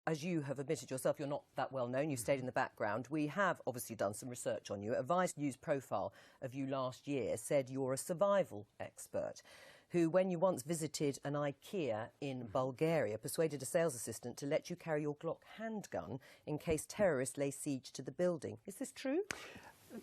as you have admitted yourself, you're not that well known. You've stayed in the background. We have obviously done some research on you. A Vice News profile of you last year said you're a survival expert who, when you once visited an Ikea in Bulgaria, persuaded a sales assistant to let you carry your Glock handgun in case terrorists lay siege to the building. Is this true?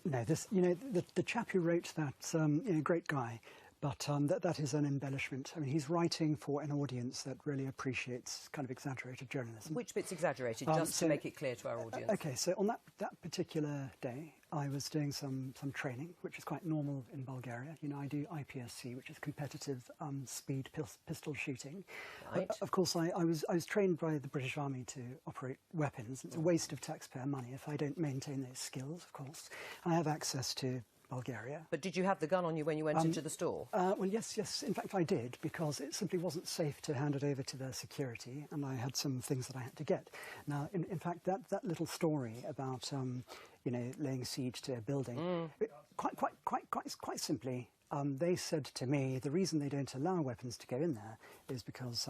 No, the chap who wrote that, great guy, but that is an embellishment. I mean, he's writing for an audience that really appreciates kind of exaggerated journalism. Which bit's exaggerated, just to make it clear to our audience? OK, so on that particular day, I was doing some training, which is quite normal in Bulgaria. You know, I do IPSC, which is competitive speed pistol shooting. Right. Of course, I was trained by the British Army to operate weapons. It's a waste of taxpayer money if I don't maintain those skills, of course. I have access to Bulgaria. But did you have the gun on you when you went into the store? Well, yes. In fact, I did, because it simply wasn't safe to hand it over to their security, and I had some things that I had to get. Now, in fact, that little story about, laying siege to a building, quite simply, they said to me the reason they don't allow weapons to go in there is because,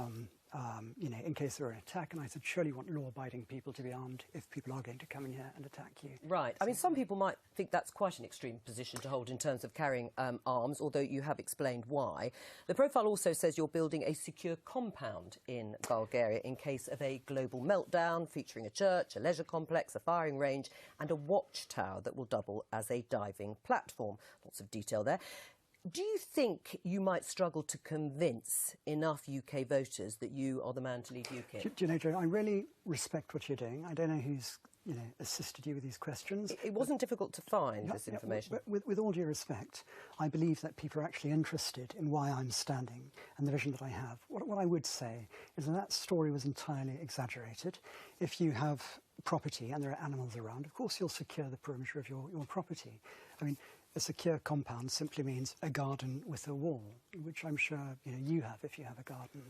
in case there were an attack. And I said, surely you want law-abiding people to be armed if people are going to come in here and attack you. Right. I mean, some people might think that's quite an extreme position to hold in terms of carrying arms, although you have explained why. The profile also says you're building a secure compound in Bulgaria in case of a global meltdown, featuring a church, a leisure complex, a firing range and a watchtower that will double as a diving platform. Lots of detail there. Do you think you might struggle to convince enough UK voters that you are the man to lead Ukip? Do you know, Joe, I really respect what you're doing. I don't know who's, assisted you with these questions. It wasn't difficult to find this information. But with all due respect, I believe that people are actually interested in why I'm standing and the vision that I have. What I would say is that story was entirely exaggerated. If you have property and there are animals around, of course you'll secure the perimeter of your property. I mean, a secure compound simply means a garden with a wall, which I'm sure you have if you have a garden.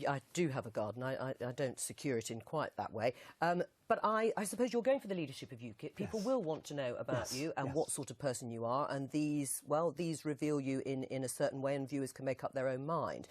I do have a garden. I don't secure it in quite that way. But I suppose you're going for the leadership of Ukip. People will want to know about you and what sort of person you are, and these reveal you in a certain way, and viewers can make up their own mind.